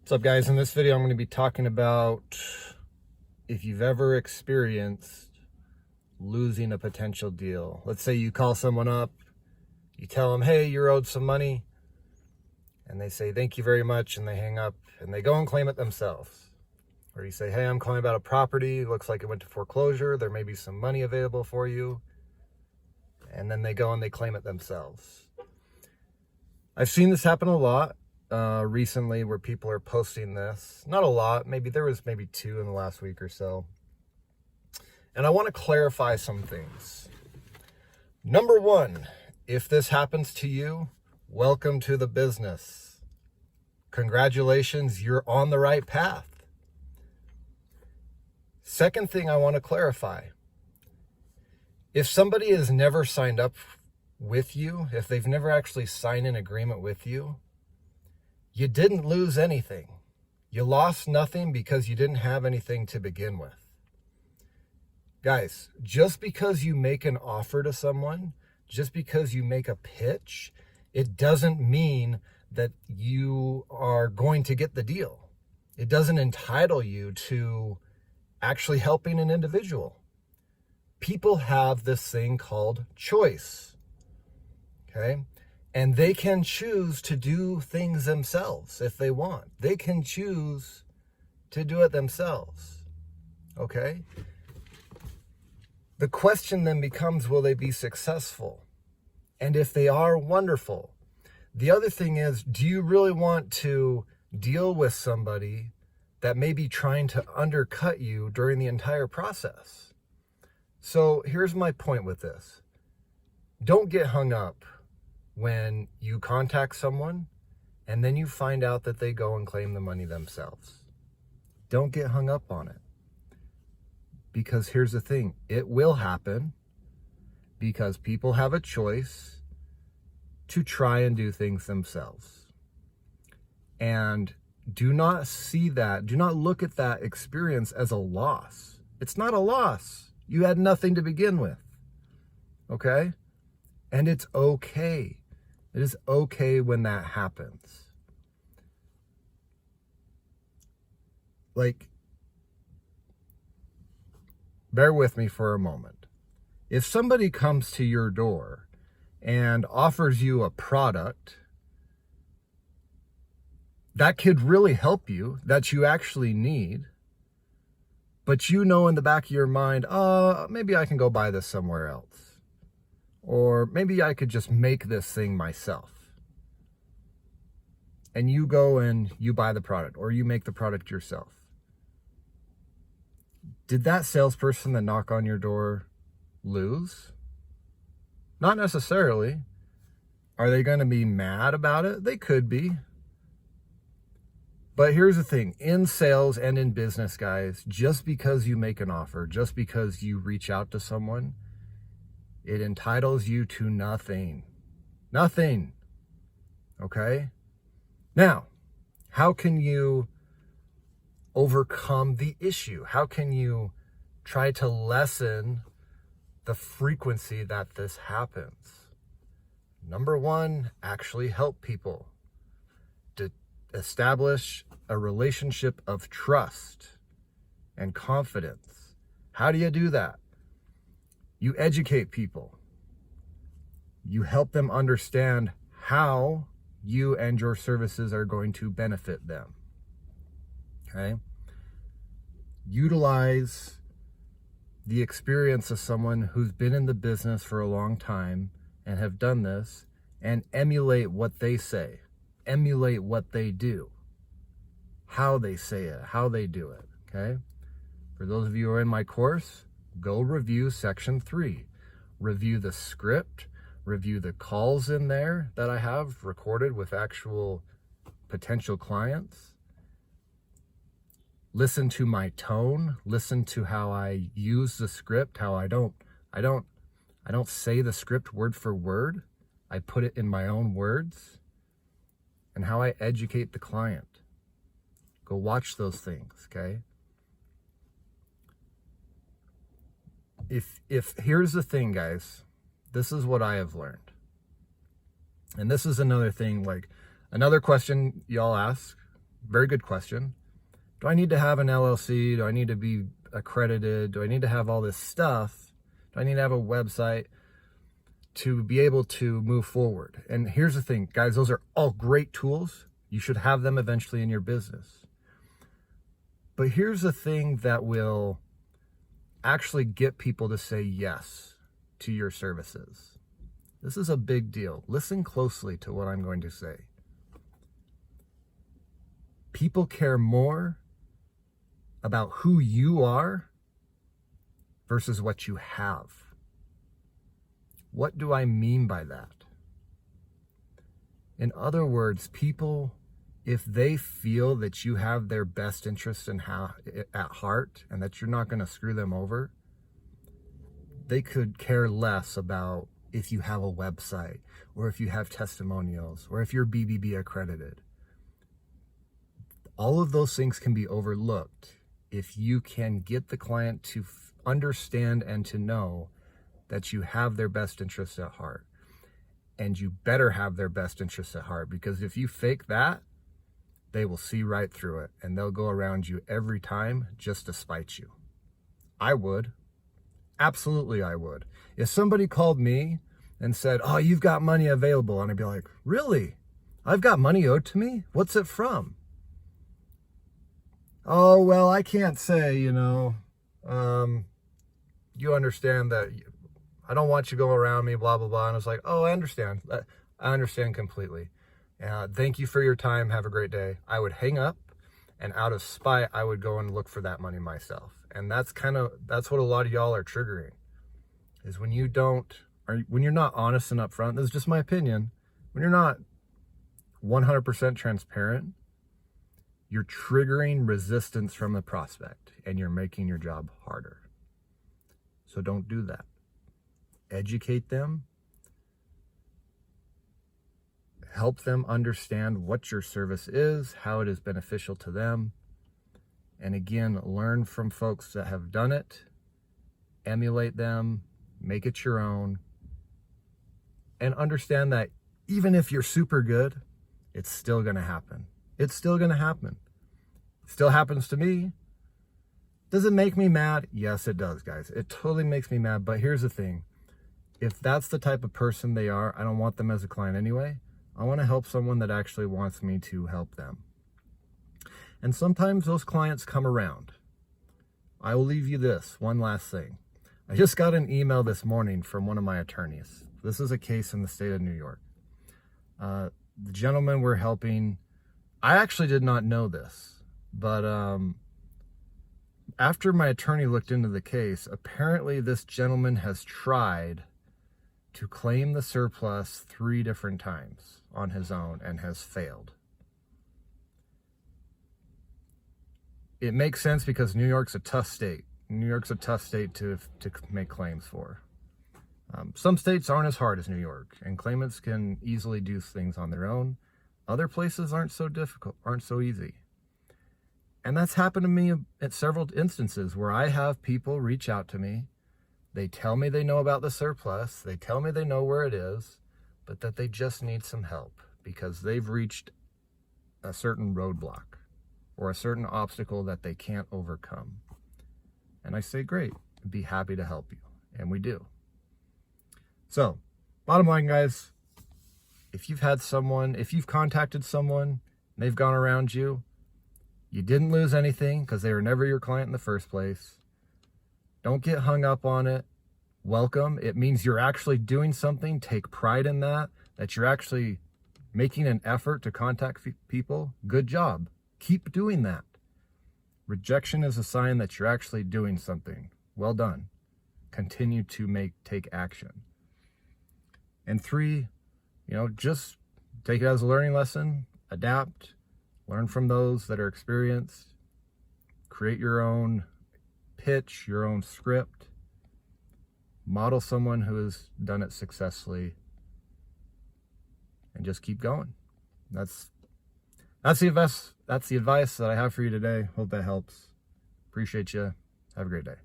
What's up, guys? In this video I'm going to be talking about if you've ever experienced losing a potential deal. Let's say you call someone up, you tell them, hey, you're owed some money, and they say thank you very much, and they hang up and they go and claim it themselves. Or you say, hey, I'm calling about a property, it looks like it went to foreclosure, there may be some money available for you, and then they go and they claim it themselves. I've seen this happen a lot recently, where people are posting this. Not a lot, there was 2 in the last week or so. And I want to clarify some things. Number one, if this happens to you, welcome to the business. Congratulations, you're on the right path. Second thing I want to clarify. If somebody has never signed up with you, if they've never actually signed an agreement with you, you didn't lose anything. You lost nothing because you didn't have anything to begin with. Guys, just because you make an offer to someone, just because you make a pitch, it doesn't mean that you are going to get the deal. It doesn't entitle you to actually helping an individual. People have this thing called choice, okay? And they can choose to do things themselves if they want. They can choose to do it themselves, okay? The question then becomes, will they be successful? And if they are, wonderful. The other thing is, do you really want to deal with somebody that may be trying to undercut you during the entire process? So here's my point with this. Don't get hung up when you contact someone and then you find out that they go and claim the money themselves. Don't get hung up on it. Because here's the thing, it will happen because people have a choice to try and do things themselves. And do not look at that experience as a loss. It's not a loss. You had nothing to begin with, okay? And it's okay. It is okay when that happens. Like, bear with me for a moment. If somebody comes to your door and offers you a product that could really help you, that you actually need, but you know in the back of your mind, maybe I can go buy this somewhere else. Or maybe I could just make this thing myself. And you go and you buy the product, or you make the product yourself. Did that salesperson that knocked on your door lose? Not necessarily. Are they going to be mad about it? They could be. But here's the thing. In sales and in business, guys, just because you make an offer, just because you reach out to someone, it entitles you to nothing. Nothing. Okay? Now, how can you overcome the issue? How can you try to lessen the frequency that this happens? Number one, actually help people to establish a relationship of trust and confidence. How do you do that? You educate people. You help them understand how you and your services are going to benefit them. Okay? Utilize the experience of someone who's been in the business for a long time and have done this, and emulate what they say. Emulate what they do. How they say it, how they do it. Okay? For those of you who are in my course, go review section 3. Review the script, review the calls in there that I have recorded with actual potential clients. Listen to my tone, listen to how I use the script, how I don't say the script word for word. I put it in my own words, and how I educate the client. Go watch those things, okay? If here's the thing, guys, this is what I have learned. And this is another thing, like another question y'all ask very good question. Do I need to have an LLC? Do I need to be accredited? Do I need to have all this stuff? Do I need to have a website to be able to move forward? And here's the thing, guys, those are all great tools. You should have them eventually in your business. But here's the thing that will actually get people to say yes to your services. This is a big deal. Listen closely to what I'm going to say. People care more about who you are versus what you have. What do I mean by that? In other words, people, if they feel that you have their best interest at heart and that you're not going to screw them over, they could care less about if you have a website or if you have testimonials or if you're BBB accredited. All of those things can be overlooked if you can get the client to understand and to know that you have their best interests at heart. And you better have their best interests at heart, because if you fake that, they will see right through it and they'll go around you every time just to spite you. I would. Absolutely, I would. If somebody called me and said, "Oh, you've got money available," and I'd be like, "Really? I've got money owed to me? What's it from?" "Oh, well, I can't say, you understand that I don't want you to go around me, blah, blah, blah." And I was like, "Oh, I understand. I understand completely. Thank you for your time. Have a great day." I would hang up, and out of spite, I would go and look for that money myself. And that's what a lot of y'all are triggering, is when you're not honest and upfront. This is just my opinion. When you're not 100% transparent, you're triggering resistance from the prospect and you're making your job harder. So don't do that. Educate them. Help them understand what your service is, how it is beneficial to them. And again, learn from folks that have done it, emulate them, make it your own, and understand that even if you're super good, it's still going to happen. It's still going to happen. It still happens to me. Does it make me mad? Yes, it does, guys. It totally makes me mad. But here's the thing. If that's the type of person they are, I don't want them as a client anyway. I want to help someone that actually wants me to help them. And sometimes those clients come around. I will leave you this one last thing. I just got an email this morning from one of my attorneys. This is a case in the state of New York. The gentleman we're helping, I actually did not know this, but after my attorney looked into the case, apparently this gentleman has tried to claim the surplus 3 different times on his own and has failed. It makes sense because New York's a tough state. New York's a tough state to make claims for. Some states aren't as hard as New York, and claimants can easily do things on their own. Other places aren't so difficult, aren't so easy. And that's happened to me at several instances where I have people reach out to me. They tell me they know about the surplus. They tell me they know where it is, but that they just need some help because they've reached a certain roadblock or a certain obstacle that they can't overcome. And I say, great, I'd be happy to help you. And we do. So, bottom line, guys, if you've contacted someone, and they've gone around you, you didn't lose anything because they were never your client in the first place. Don't get hung up on it. Welcome. It means you're actually doing something. Take pride in that you're actually making an effort to contact people. Good job. Keep doing that. Rejection is a sign that you're actually doing something. Well done. Continue to take action. And 3, just take it as a learning lesson, adapt, learn from those that are experienced, create your own pitch, your own script, model someone who has done it successfully, and just keep going. That's the advice that I have for you today. Hope that helps. Appreciate you. Have a great day.